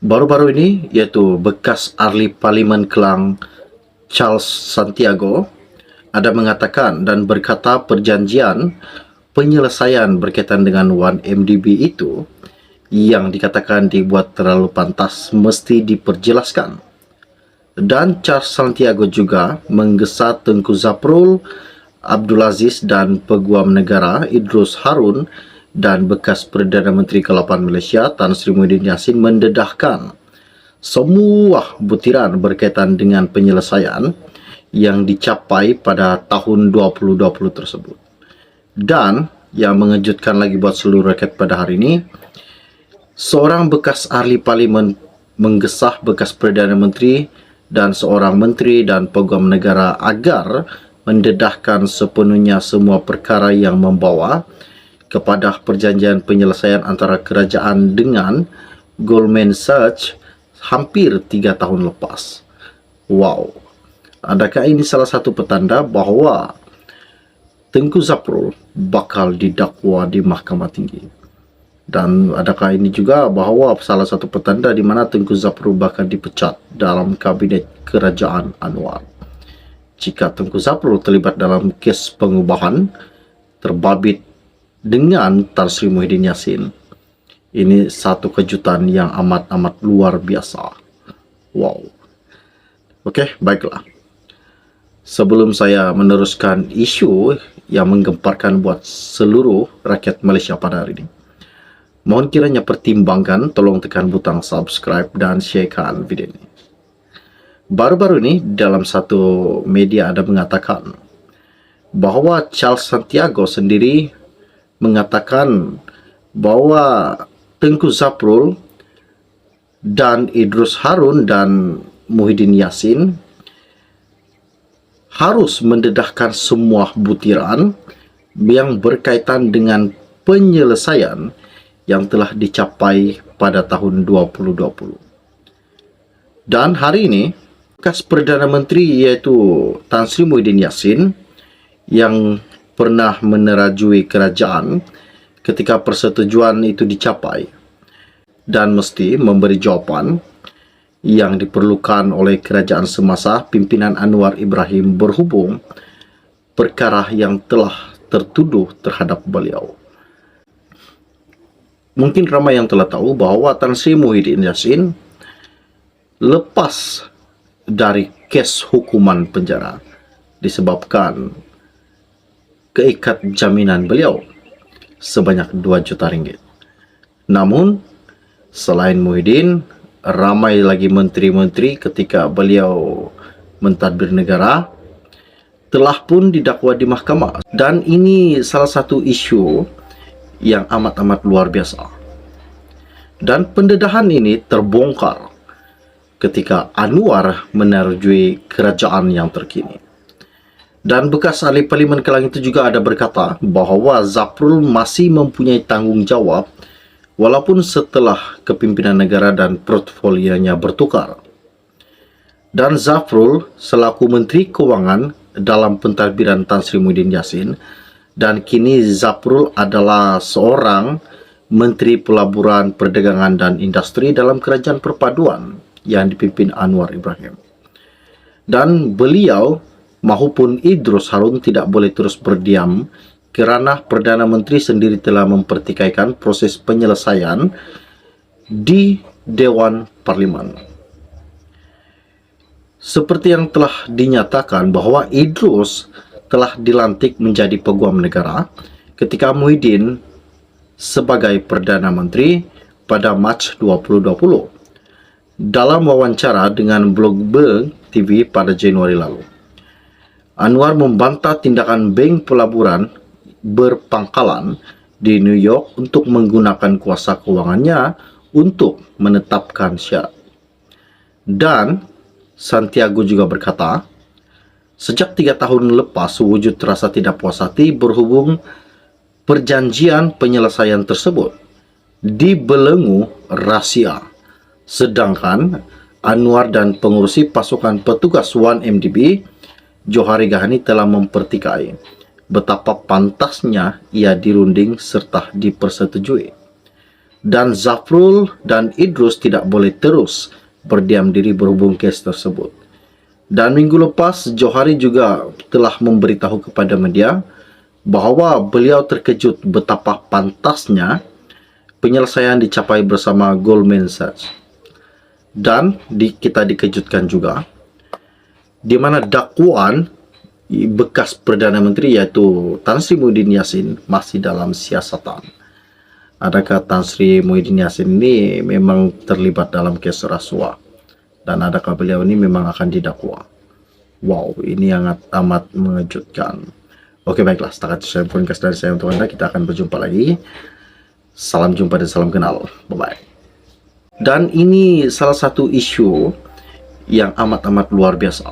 Baru-baru ini, yaitu bekas ahli Parlimen Kelang Charles Santiago ada mengatakan dan berkata perjanjian penyelesaian berkaitan dengan 1MDB itu yang dikatakan dibuat terlalu pantas mesti diperjelaskan. Dan Charles Santiago juga menggesa Tengku Zaprul Abdul Aziz dan Peguam Negara Idrus Harun dan bekas Perdana Menteri ke-8 Malaysia Tan Sri Muhyiddin Yassin mendedahkan semua butiran berkaitan dengan penyelesaian yang dicapai pada tahun 2020 tersebut. Dan yang mengejutkan lagi buat seluruh rakyat pada hari ini, seorang bekas ahli parlimen menggesah bekas Perdana Menteri dan seorang menteri dan peguam negara agar mendedahkan sepenuhnya semua perkara yang membawa kepada perjanjian penyelesaian antara kerajaan dengan Goldman Sachs hampir 3 tahun lepas. Wow. Adakah ini salah satu petanda bahawa Tengku Zaprul bakal didakwa di Mahkamah Tinggi? Dan adakah ini juga bahawa salah satu petanda di mana Tengku Zaprul bakal dipecat dalam kabinet kerajaan Anwar? Jika Tengku Zaprul terlibat dalam kes pengubahan terbabit dengan Tan Sri Muhyiddin Yassin, ini satu kejutan yang amat-amat luar biasa. Wow. Okey, baiklah. Sebelum saya meneruskan isu yang menggemparkan buat seluruh rakyat Malaysia pada hari ini, mohon kiranya pertimbangkan, tolong tekan butang subscribe dan sharekan video ini. Baru-baru ini dalam satu media ada mengatakan bahawa Charles Santiago sendiri mengatakan bahawa Tengku Zaprul dan Idrus Harun dan Muhyiddin Yassin harus mendedahkan semua butiran yang berkaitan dengan penyelesaian yang telah dicapai pada tahun 2020. Dan hari ini, bekas Perdana Menteri iaitu Tan Sri Muhyiddin Yassin yang pernah menerajui kerajaan ketika persetujuan itu dicapai dan mesti memberi jawapan yang diperlukan oleh kerajaan semasa pimpinan Anwar Ibrahim berhubung perkara yang telah tertuduh terhadap beliau. Mungkin ramai yang telah tahu bahawa Tan Sri Muhyiddin Yassin lepas dari kes hukuman penjara disebabkan keikat jaminan beliau sebanyak 2 juta ringgit. Namun, selain Muhyiddin, ramai lagi menteri-menteri ketika beliau mentadbir negara telah pun didakwa di mahkamah. Dan ini salah satu isu yang amat-amat luar biasa. Dan pendedahan ini terbongkar ketika Anwar menerjui kerajaan yang terkini. Dan bekas ahli Parlimen Kelang itu juga ada berkata bahawa Zaprul masih mempunyai tanggungjawab walaupun setelah kepimpinan negara dan portfolionya bertukar. Dan Zaprul selaku Menteri Kewangan dalam pentadbiran Tan Sri Muhyiddin Yassin, dan kini Zaprul adalah seorang Menteri Pelaburan, Perdagangan dan Industri dalam Kerajaan Perpaduan yang dipimpin Anwar Ibrahim. Dan beliau maupun Idrus Harun tidak boleh terus berdiam kerana Perdana Menteri sendiri telah mempertikaikan proses penyelesaian di Dewan Parlimen. Seperti yang telah dinyatakan bahawa Idrus telah dilantik menjadi Peguam Negara ketika Muhyiddin sebagai Perdana Menteri pada Mac 2020 dalam wawancara dengan Bloomberg TV pada Januari lalu. Anwar membantah tindakan bank pelaburan berpangkalan di New York untuk menggunakan kuasa kewangannya untuk menetapkan syarat. Dan Santiago juga berkata, sejak 3 tahun lepas wujud rasa tidak puas hati berhubung perjanjian penyelesaian tersebut dibelenggu rahsia. Sedangkan Anwar dan pengurusi pasukan petugas 1MDB Johari Ghani telah mempertikai betapa pantasnya ia dirunding serta dipersetujui. Dan Zafrul dan Idrus tidak boleh terus berdiam diri berhubung kes tersebut. Dan minggu lepas, Johari juga telah memberitahu kepada media bahawa beliau terkejut betapa pantasnya penyelesaian dicapai bersama Goldman Sachs. Dan kita dikejutkan juga, di mana dakwaan bekas Perdana Menteri iaitu Tan Sri Muhyiddin Yassin masih dalam siasatan. Adakah Tan Sri Muhyiddin Yassin ini memang terlibat dalam kes rasuah? Dan adakah beliau ini memang akan didakwa? Wow, ini amat mengejutkan. Oke, baiklah, setakat saya podcast dari saya untuk Anda. Kita akan berjumpa lagi. Salam jumpa dan salam kenal. Bye-bye. Dan ini salah satu isu yang amat luar biasa.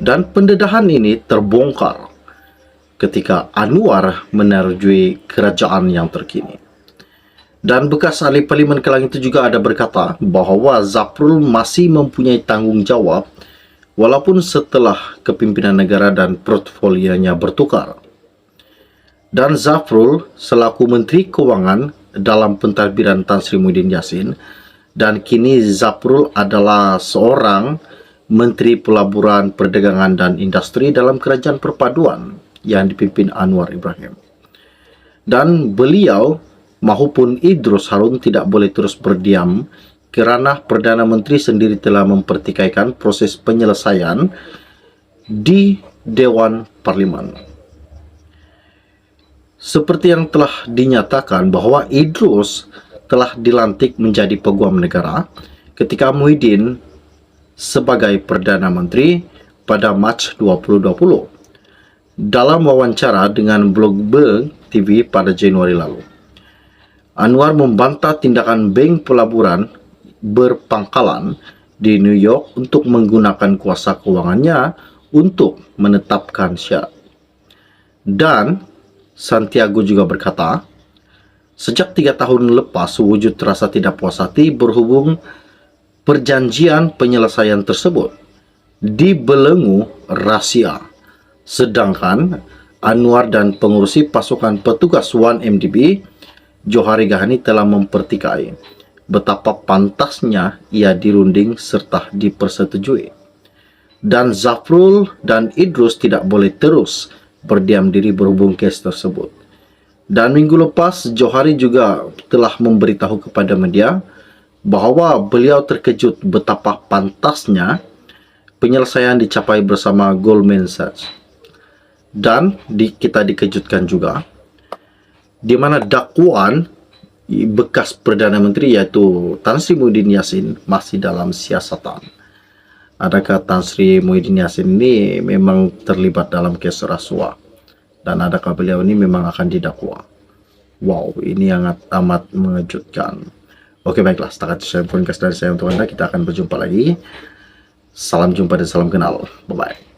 Dan pendedahan ini terbongkar ketika Anwar menerjui kerajaan yang terkini. Dan bekas ahli Parlimen Kelang itu juga ada berkata bahawa Zafrul masih mempunyai tanggungjawab walaupun setelah kepimpinan negara dan portfolionya bertukar. Dan Zafrul selaku Menteri Kewangan dalam pentadbiran Tan Sri Muhyiddin Yassin, dan kini Zafrul adalah seorang Menteri Pelaburan, Perdagangan dan Industri dalam Kerajaan Perpaduan yang dipimpin Anwar Ibrahim. Dan beliau maupun Idrus Harun tidak boleh terus berdiam kerana Perdana Menteri sendiri telah mempertikaikan proses penyelesaian di Dewan Parlimen. Seperti yang telah dinyatakan bahawa Idrus telah dilantik menjadi Peguam Negara ketika Muhyiddin sebagai Perdana Menteri pada Mac 2020 dalam wawancara dengan Bloomberg TV pada Januari lalu. Anwar membantah tindakan bank pelaburan berpangkalan di New York untuk menggunakan kuasa kewangannya untuk menetapkan syarat. Dan Santiago juga berkata, sejak 3 tahun lepas wujud rasa tidak puas hati berhubung perjanjian penyelesaian tersebut dibelenggu rahsia. Sedangkan Anwar dan pengurusi pasukan petugas 1MDB Johari Ghani telah mempertikai betapa pantasnya ia dirunding serta dipersetujui. Dan Zafrul dan Idrus tidak boleh terus berdiam diri berhubung kes tersebut. Dan minggu lepas, Johari juga telah memberitahu kepada media bahawa beliau terkejut betapa pantasnya penyelesaian dicapai bersama Goldman Sachs. Dan kita dikejutkan juga, di mana dakwaan bekas Perdana Menteri iaitu Tan Sri Muhyiddin Yassin masih dalam siasatan. Adakah Tan Sri Muhyiddin Yassin ini memang terlibat dalam kes rasuah? Dan adakah beliau ini memang akan didakwa? Wow, ini amat mengejutkan. Oke, baiklah, setakat saya podcast dari saya untuk Anda. Kita akan berjumpa lagi. Salam jumpa dan salam kenal. Bye-bye.